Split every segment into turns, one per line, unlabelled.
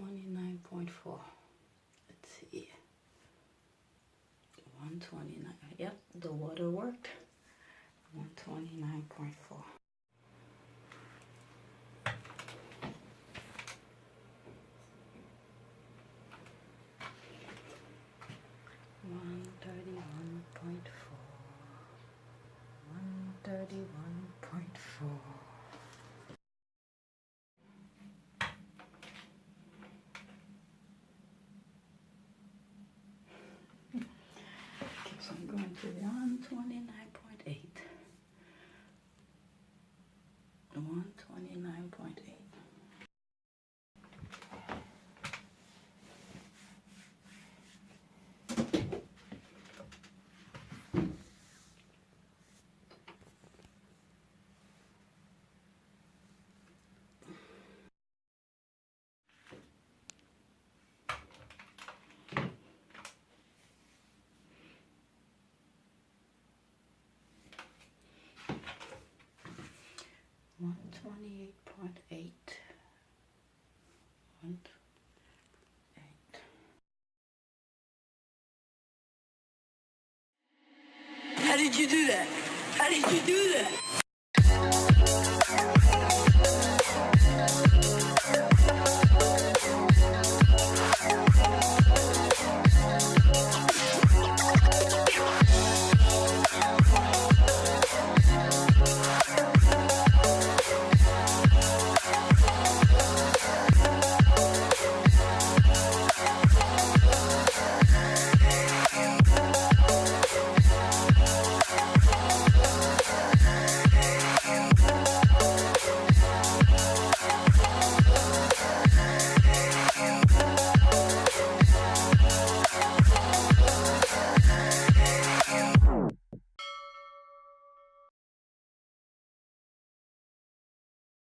129.4. Let's see. 129. Yep, the water worked. 129.4. Keeps on going to 129.8. 129.8.
How did you do that? How did you do that?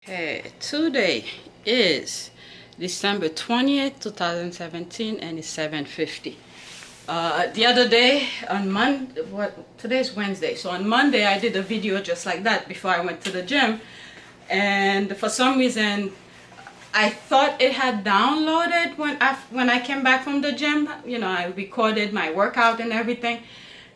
Okay, today is December 20th, 2017, and it's 7:50. The other day on Monday, today's Wednesday, so on Monday I did a video just like that before I went to the gym, and for some reason I thought it had downloaded when I came back from the gym. You know, I recorded my workout and everything,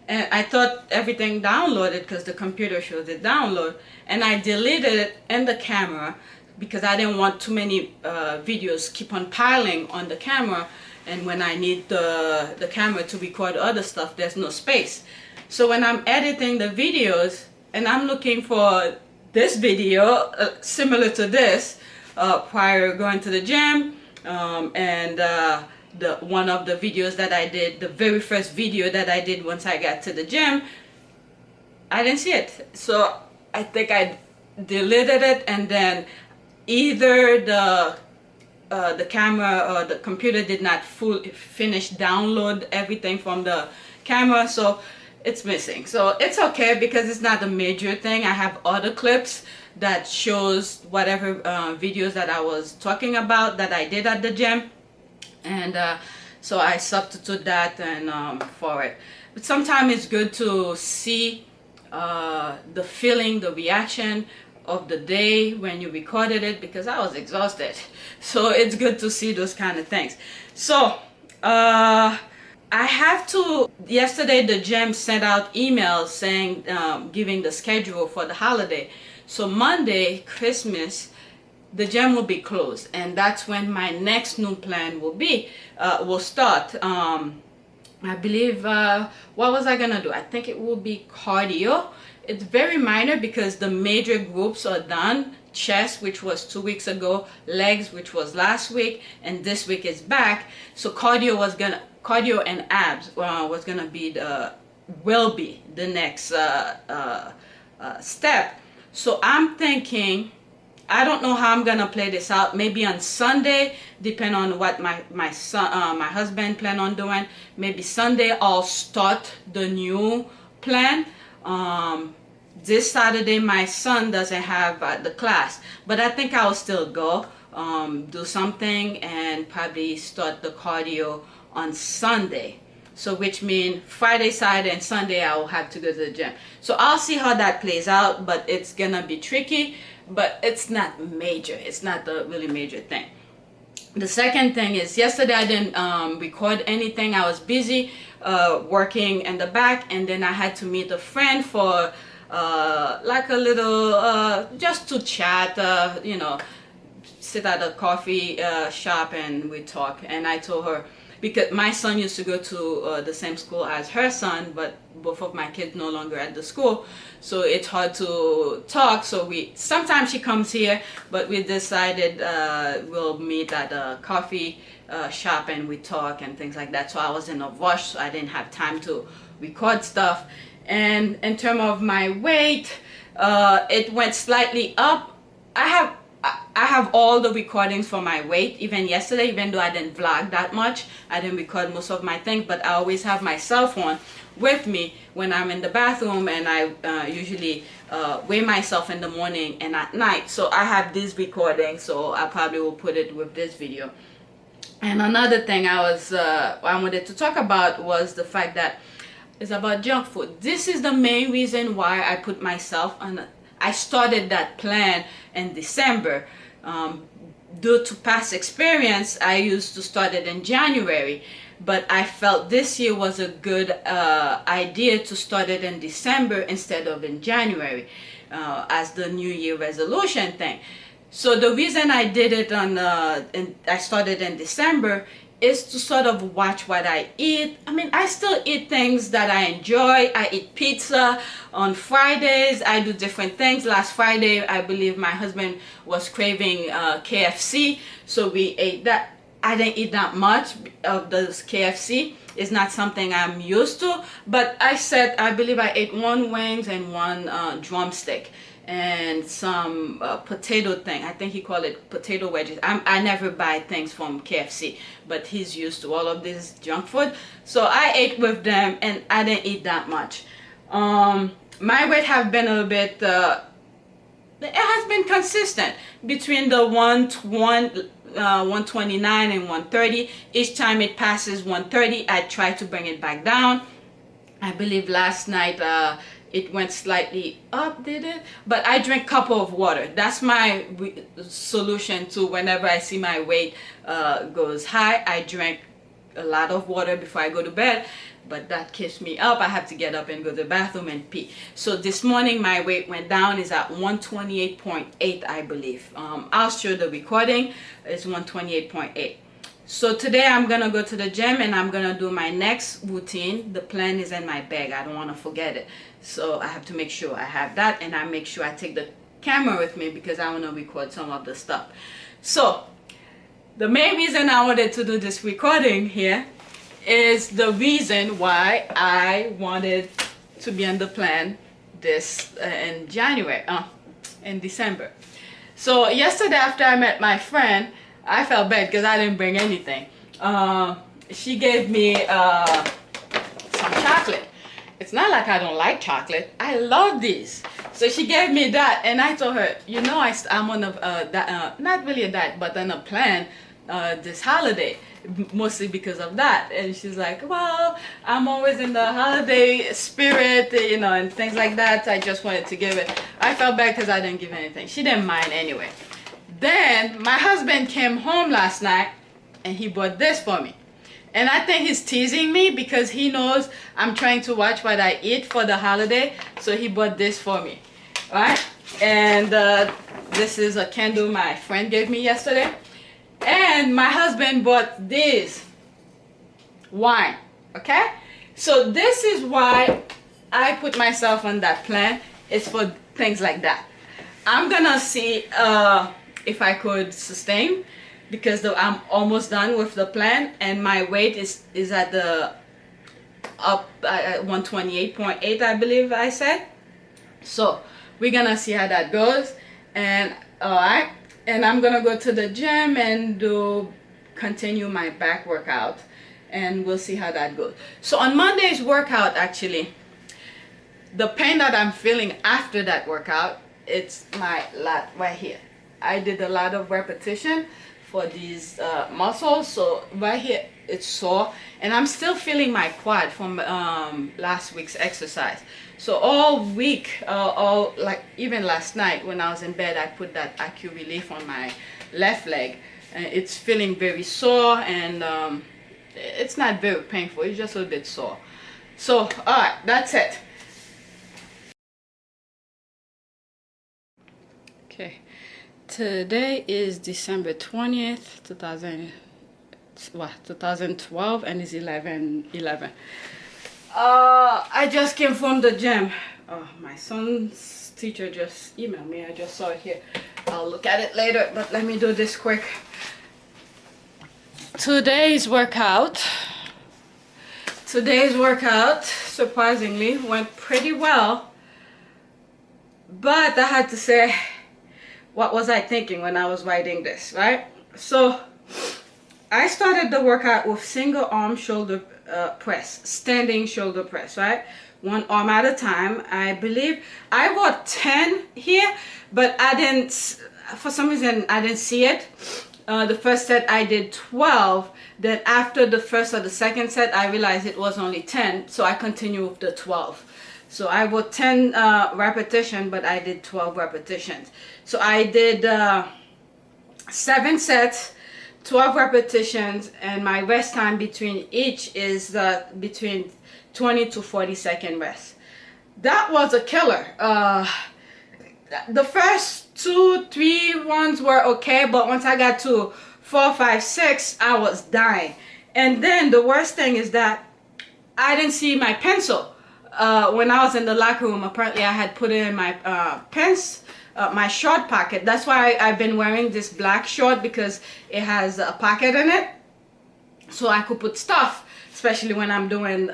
and I thought everything downloaded because the computer shows it download, and I deleted it in the camera because I didn't want too many videos keep on piling on the camera, and when I need the camera to record other stuff, there's no space. So when I'm editing the videos and I'm looking for this video similar to this prior going to the gym, and one of the videos that I did, the very first video that I did once I got to the gym, I didn't see it. So I think I deleted it, and then either the camera or the computer did not finish download everything from the camera, so it's missing. So it's okay because it's not a major thing. I have other clips that shows whatever videos that I was talking about that I did at the gym, and so I substitute that and for it. But sometimes it's good to see the feeling, the reaction of the day when you recorded it, because I was exhausted. So it's good to see those kind of things. So I have to, yesterday the gym sent out emails saying giving the schedule for the holiday. So Monday, Christmas, the gym will be closed, and that's when my next new plan will start. I believe, what was I gonna do? I think it will be cardio. It's very minor because the major groups are done. Chest, which was 2 weeks ago, legs, which was last week, and this week is back. So cardio and abs will be the next step. So I'm thinking, I don't know how I'm gonna play this out. Maybe on Sunday, depending on what my husband plan on doing. Maybe Sunday I'll start the new plan. This Saturday my son doesn't have the class, but I think I'll still go do something and probably start the cardio on Sunday. So which means Friday, Saturday, and Sunday I will have to go to the gym. So I'll see how that plays out, but it's gonna be tricky, but it's not major. It's not the really major thing. The second thing is, yesterday I didn't record anything. I was busy working in the back, and then I had to meet a friend for like a little just to chat, you know, sit at a coffee shop and we talk. And I told her, because my son used to go to the same school as her son, but both of my kids no longer at the school, so it's hard to talk. So we sometimes she comes here, but we decided we'll meet at a coffee shop and we talk and things like that. So I was in a rush, so I didn't have time to record stuff. And in terms of my weight, it went slightly up. I have all the recordings for my weight, even yesterday, even though I didn't vlog that much. I didn't record most of my things, but I always have my cell phone with me when I'm in the bathroom, and I usually weigh myself in the morning and at night. So I have these recordings, so I probably will put it with this video. And another thing I wanted to talk about was the fact that it's about junk food. This is the main reason why I put myself on I started that plan in December. Due to past experience, I used to start it in January, but I felt this year was a good idea to start it in December instead of in January as the New Year resolution thing. So the reason I did it I started in December is to sort of watch what I eat. I mean, I still eat things that I enjoy. I eat pizza on Fridays. I do different things. Last Friday, I believe my husband was craving KFC, so we ate that. I didn't eat that much of those KFC. It's not something I'm used to, but I believe I ate 1 wings and 1 drumstick and some potato thing. I think he called it potato wedges. I never buy things from KFC, but he's used to all of this junk food. So I ate with them and I didn't eat that much. My weight have been a little bit, it has been consistent between the 129 and 130. Each time it passes 130, I try to bring it back down. I believe last night it went slightly up, did it? But I drink a cup of water. That's my solution to whenever I see my weight goes high. I drink a lot of water before I go to bed, but that keeps me up. I have to get up and go to the bathroom and pee. So this morning my weight went down. Is at 128.8, I believe. I'll show the recording. It's 128.8. So today I'm gonna go to the gym and I'm gonna do my next routine. The plan is in my bag. I don't want to forget it, so I have to make sure I have that, and I make sure I take the camera with me because I want to record some of the stuff. So the main reason I wanted to do this recording here is the reason why I wanted to be on the plan this in December. So yesterday after I met my friend, I felt bad because I didn't bring anything. She gave me some chocolate. It's not like I don't like chocolate. I love these. So she gave me that, and I told her, you know, I'm on a not really a diet, but on a plan this holiday, mostly because of that. And she's like, well, I'm always in the holiday spirit, you know, and things like that. I just wanted to give it. I felt bad because I didn't give anything. She didn't mind anyway. Then my husband came home last night and he bought this for me. And I think he's teasing me because he knows I'm trying to watch what I eat for the holiday. So he bought this for me, right? And this is a candle my friend gave me yesterday. And my husband bought this wine, okay? So this is why I put myself on that plan. It's for things like that. I'm gonna see if I could sustain, because I'm almost done with the plan and my weight is at the up at 128.8, I believe I said. So we're gonna see how that goes. And alright, and I'm gonna go to the gym and continue my back workout, and we'll see how that goes. So on Monday's workout, actually, the pain that I'm feeling after that workout, it's my lat right here. I did a lot of repetition for these muscles, so right here it's sore, and I'm still feeling my quad from last week's exercise. So all week, like even last night when I was in bed, I put that AccuRelief on my left leg, It's feeling very sore, and it's not very painful, it's just a bit sore. So all right, that's it. Okay, today is December 20th 2012, and it's 11:11. I just came from the gym. My son's teacher just emailed me. I just saw it here. I'll look at it later, but let me do this quick. Today's workout surprisingly went pretty well, but I had to say, what was I thinking when I was writing this, right? So I started the workout with single arm shoulder press, standing shoulder press, right? One arm at a time. I believe I wrote 10 here, but I didn't, for some reason I didn't see it. The first set I did 12. Then after the first or the second set, I realized it was only 10, so I continued with the 12. So I wrote 10 repetitions, but I did 12 repetitions. So I did 7 sets, 12 repetitions, and my rest time between each is between 20 to 40 second rest. That was a killer. The first 2, 3 ones were okay, but once I got to 4, 5, 6, I was dying. And then the worst thing is that I didn't see my pencil. When I was in the locker room, apparently I had put it in my pants, my short pocket. That's why I've been wearing this black short, because it has a pocket in it, so I could put stuff. Especially when I'm doing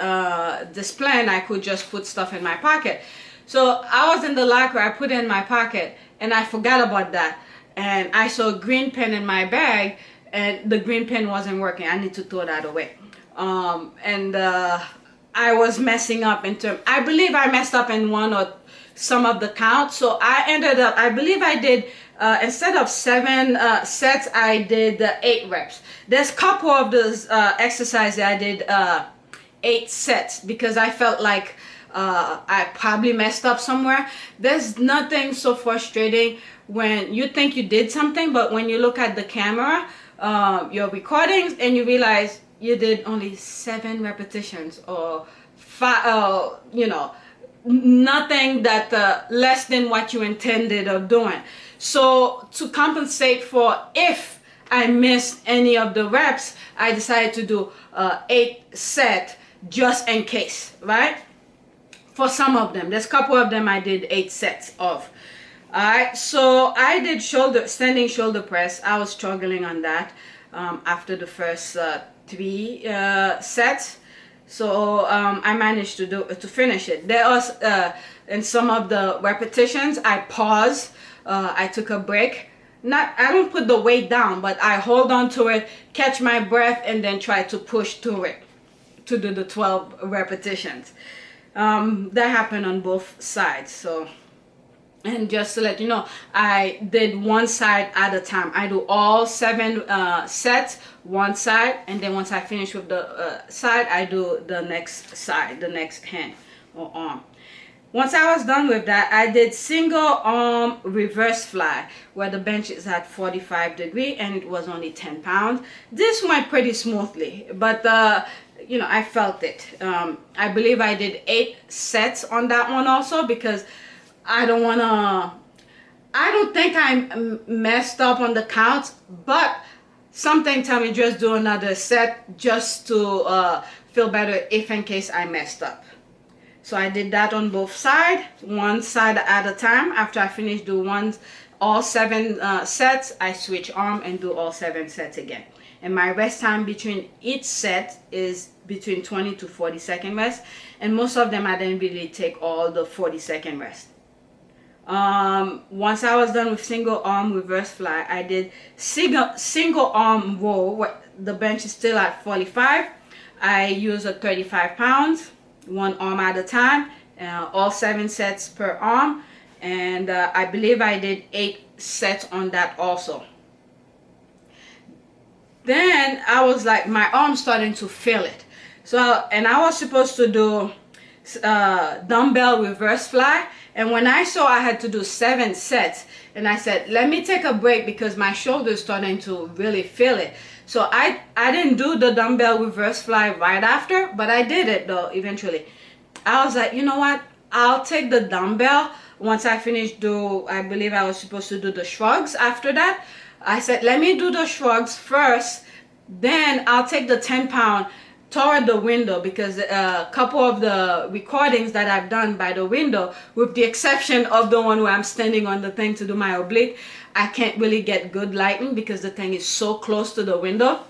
this plan, I could just put stuff in my pocket. So I was in the locker, I put it in my pocket, and I forgot about that. And I saw a green pen in my bag, and the green pen wasn't working. I need to throw that away. I was messing up in terms, I believe I messed up in one or some of the count. So I ended up, I believe I did, instead of 7 sets, I did 8 reps. There's a couple of those exercises I did 8 sets, because I felt like I probably messed up somewhere. There's nothing so frustrating when you think you did something, but when you look at the camera, your recordings, and you realize you did only 7 repetitions, or 5, you know, nothing that less than what you intended of doing. So to compensate for if I missed any of the reps, I decided to do 8 sets just in case, right? For some of them, there's a couple of them I did 8 sets of. Alright, so I did standing shoulder press. I was struggling on that after the first 3 sets. So I managed to finish it. There was in some of the repetitions I paused. I took a break. I don't put the weight down, but I hold on to it, catch my breath, and then try to push through it to do the 12 repetitions. That happened on both sides. So, and just to let you know, I did one side at a time. I do all 7 sets, one side, and then once I finish with the side, I do the next side, the next hand or arm. Once I was done with that, I did single arm reverse fly, where the bench is at 45 degrees, and it was only 10 pounds. This went pretty smoothly, but you know, I felt it. I believe I did 8 sets on that one also, because I don't think I messed up on the counts, but something tell me just do another set just to feel better if in case I messed up. So I did that on both sides, one side at a time. After I finish all 7 sets, I switch arm and do all 7 sets again. And my rest time between each set is between 20 to 40 second rest. And most of them I didn't really take all the 40-second rest. Once I was done with single arm reverse fly, I did single arm row, where the bench is still at 45. I use a 35 pounds, one arm at a time, all 7 sets per arm, and I believe I did 8 sets on that also. Then I was like, my arm starting to feel it. So, and I was supposed to do dumbbell reverse fly, And when I saw I had to do 7 sets, and I said, let me take a break because my shoulder's starting to really feel it. So I didn't do the dumbbell reverse fly right after, but I did it though eventually. I was like, you know what? I'll take the dumbbell once I finish I believe I was supposed to do the shrugs after that. I said, let me do the shrugs first, then I'll take the 10-pound toward the window, because a couple of the recordings that I've done by the window, with the exception of the one where I'm standing on the thing to do my oblique, I can't really get good lighting because the thing is so close to the window.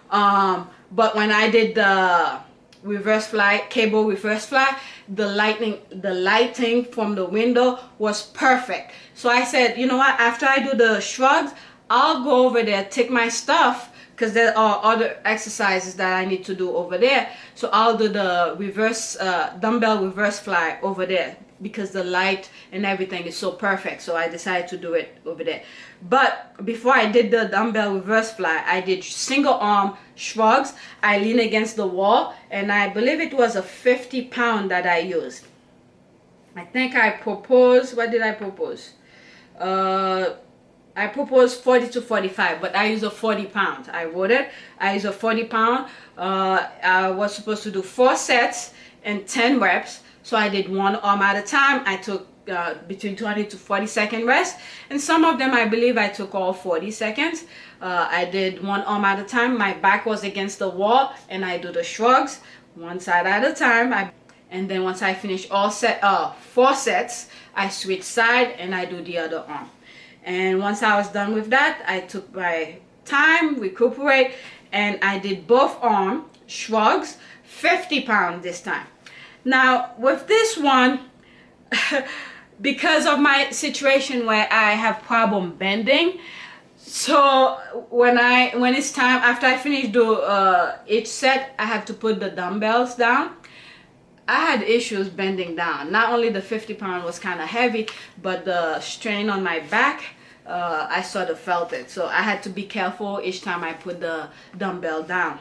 But when I did the reverse fly, cable reverse fly, the lighting from the window was perfect. So I said, you know what, after I do the shrugs, I'll go over there, take my stuff, because there are other exercises that I need to do over there. So I'll do the reverse dumbbell reverse fly over there because the light and everything is so perfect. So I decided to do it over there. But before I did the dumbbell reverse fly, I did single arm shrugs. I leaned against the wall, and I believe it was a 50-pound that I used. I think I proposed, what did I propose? I proposed 40 to 45, but I used a 40-pound. I wrote it. I used a 40-pound. I was supposed to do 4 sets and 10 reps. So I did 1 arm at a time. I took between 20 to 40 second rest. And some of them, I believe I took all 40 seconds. I did 1 arm at a time. My back was against the wall, and I do the shrugs 1 side at a time. And then once I finish all 4 sets, I switch side and I do the other arm. And once I was done with that, I took my time, recuperate, and I did both arm shrugs, 50-pound this time. Now with this one, because of my situation where I have problem bending, so when it's time, after I finish each set, I have to put the dumbbells down. I had issues bending down. Not only the 50-pound was kind of heavy, but the strain on my back, I sort of felt it. So I had to be careful each time I put the dumbbell down.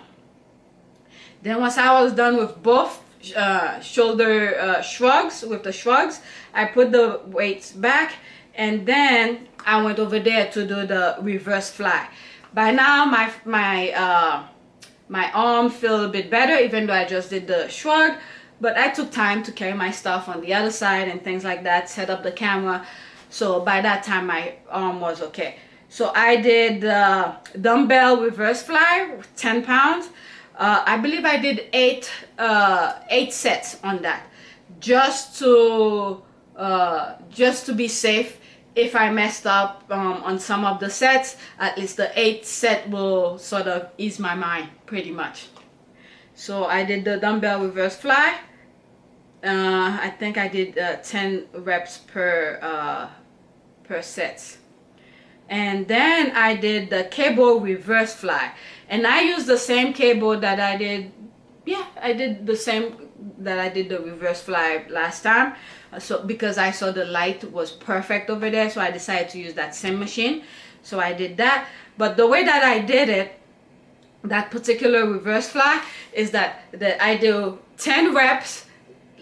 Then once I was done with both shoulder shrugs, I put the weights back, and then I went over there to do the reverse fly. By now my arm feel a bit better, even though I just did the shrug. But I took time to carry my stuff on the other side and things like that, set up the camera. So by that time my arm was okay. So I did the dumbbell reverse fly, 10 pounds. I believe I did 8 sets on that, just to be safe. If I messed up on some of the sets, at least the 8th set will sort of ease my mind pretty much. So I did the dumbbell reverse fly. I think I did 10 reps per set. And then I did the cable reverse fly. And I used the same cable that I did, I did the same that I did the reverse fly last time. So because I saw the light was perfect over there, so I decided to use that same machine. So I did that. But the way that I did it, that particular reverse fly, is that I do 10 reps.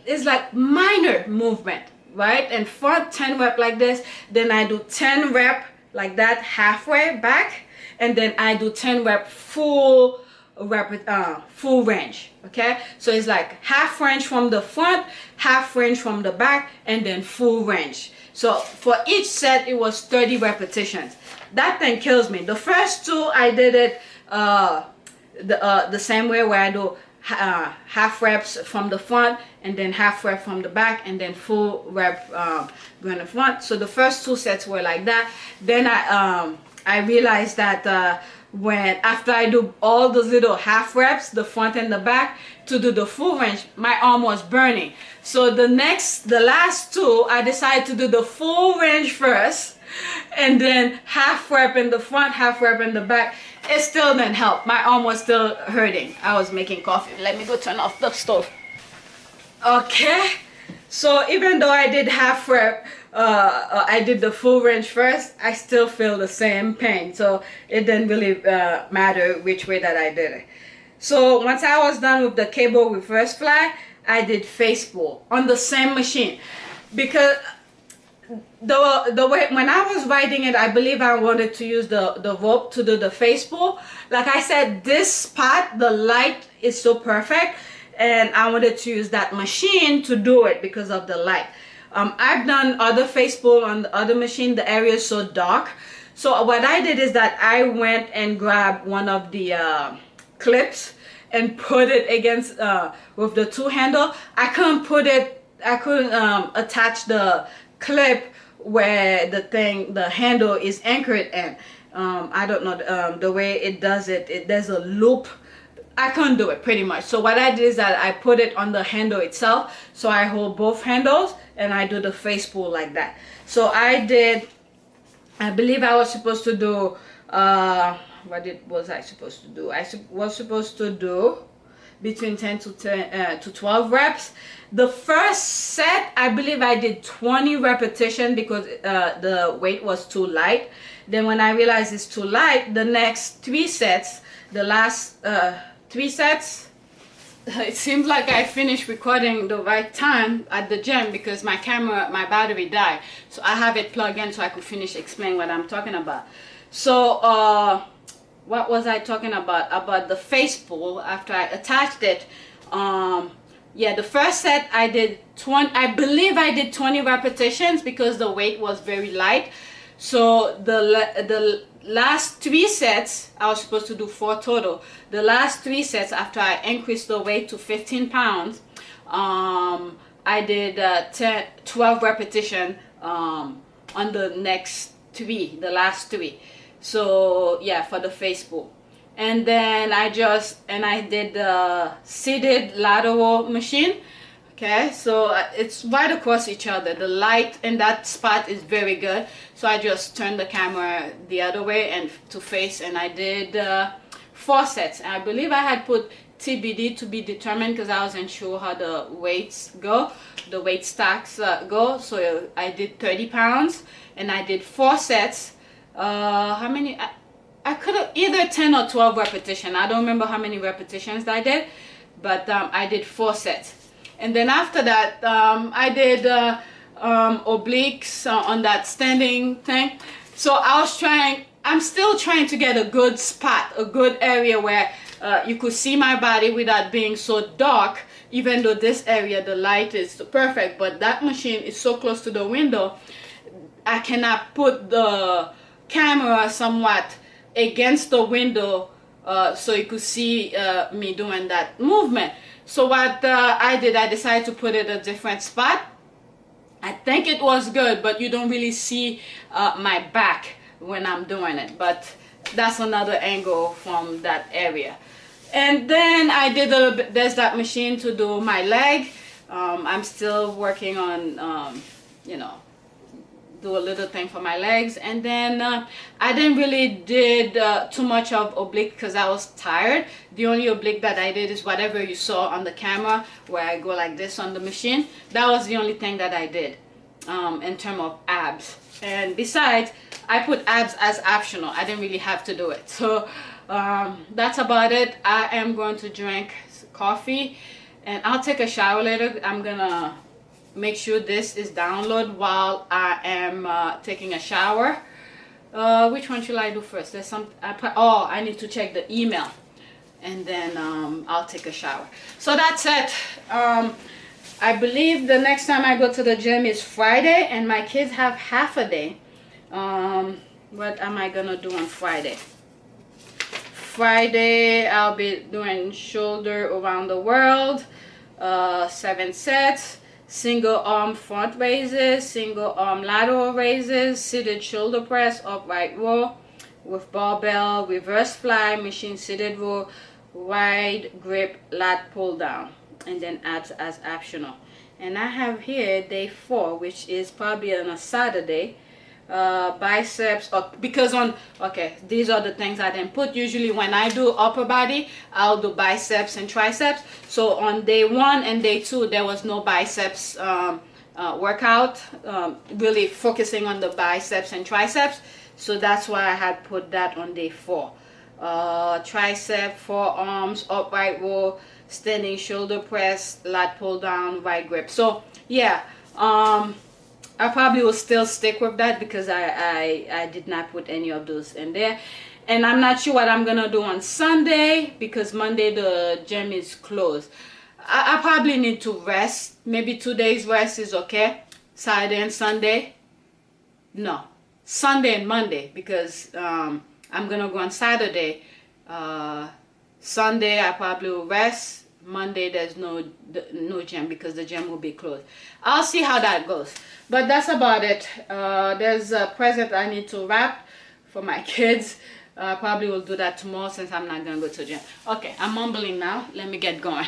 It's like minor movement, right? And for 10 rep like this, then I do 10 rep like that halfway back, and then I do 10 rep full range. Okay, so it's like half range from the front, half range from the back, and then full range. So for each set it was 30 repetitions. That thing kills me. The first 2 I did it the same way, where I do half reps from the front and then half rep from the back and then full rep going the front. So the first 2 sets were like that. Then I realized that when after I do all those little half reps, the front and the back, to do the full range, my arm was burning. So the last 2, I decided to do the full range first, and then half rep in the front, half rep in the back. It still didn't help. My arm was still hurting. I was making coffee. Let me go turn off the stove. Okay, so even though I did half rep, I did the full range first, I still feel the same pain. So it didn't really matter which way that I did it. So once I was done with the cable reverse fly, I did face pull on the same machine, because the way when I was writing it, I believe I wanted to use the rope to do the face pull. Like I said, this spot, the light is so perfect, and I wanted to use that machine to do it because of the light. I've done other face pull on the other machine. The area is so dark. So what I did is that I went and grabbed one of the clips and put it against with the two handle. I couldn't attach the clip where the handle is anchored in. I don't know the way it does it. There's a loop. I couldn't do it pretty much. So what I did is that I put it on the handle itself. So I hold both handles and I do the face pull like that. So I believe I was supposed to do, was I supposed to do? I was supposed to do between 10 to 12 reps. The first set, I believe I did 20 repetitions because the weight was too light. Then when I realized it's too light, the next 3 sets, the last 3 sets, it seems like I finished recording the right time at the gym because my battery died. So I have it plugged in so I could finish explaining what I'm talking about. So what was I talking about? About the face pull after I attached it. Yeah, the first set I did 20, I believe I did 20 repetitions because the weight was very light. So the last 3 sets, I was supposed to do 4 total. The last 3 sets after I increased the weight to 15 pounds, I did 12 repetition on the next 3, the last 3. So yeah, for the face pull. And then I did the seated lateral machine. Okay, so it's right across each other. The light in that spot is very good. So I just turned the camera the other way and to face, and I did 4 sets. And I believe I had put TBD, to be determined, because I wasn't sure how the weights go, the weight stacks go. So I did 30 pounds and I did 4 sets. How many? I could have either 10 or 12 repetitions. I don't remember how many repetitions I did, but I did 4 sets. And then after that, I did obliques on that standing thing. So I'm still trying to get a good spot, a good area where you could see my body without being so dark, even though this area, the light is perfect, but that machine is so close to the window, I cannot put the camera somewhat against the window so you could see me doing that movement. So what I did, I decided to put it a different spot. I think it was good, but you don't really see my back when I'm doing it. But that's another angle from that area. And then I did a little bit, there's that machine to do my leg. I'm still working on, you know, do a little thing for my legs. And then I didn't really did too much of oblique because I was tired. The only oblique that I did is whatever you saw on the camera, where I go like this on the machine. That was the only thing that I did in terms of abs. And besides, I put abs as optional. I didn't really have to do it. So that's about it. I am going to drink coffee and I'll take a shower later. I'm gonna make sure this is downloaded while I am taking a shower. Which one should I do first? There's some. I need to check the email, and then I'll take a shower. So that's it. I believe the next time I go to the gym is Friday, and my kids have half a day. What am I gonna do on Friday? Friday I'll be doing shoulder around the world, 7 sets. Single arm front raises, single arm lateral raises, seated shoulder press, upright row with barbell, reverse fly, machine seated row, wide grip, lat pull down, and then abs as optional. And I have here day 4, which is probably on a Saturday. Biceps, because these are the things I didn't put. Usually when I do upper body, I'll do biceps and triceps. So on day 1 and day 2 there was no biceps workout, really focusing on the biceps and triceps. So that's why I had put that on day 4. Tricep, forearms, upright row, standing shoulder press, lat pull down, right grip. So yeah, I probably will still stick with that because I did not put any of those in there. And I'm not sure what I'm gonna do on Sunday because Monday the gym is closed. I probably need to rest. Maybe 2 days rest is okay. Saturday and Sunday. No, Sunday and Monday because I'm gonna go on Saturday. Sunday I probably will rest. Monday there's no gym because the gym will be closed. I'll see how that goes, but that's about it. There's a present I need to wrap for my kids. Probably will do that tomorrow since I'm not gonna go to the gym. Okay, I'm mumbling now. Let me get going.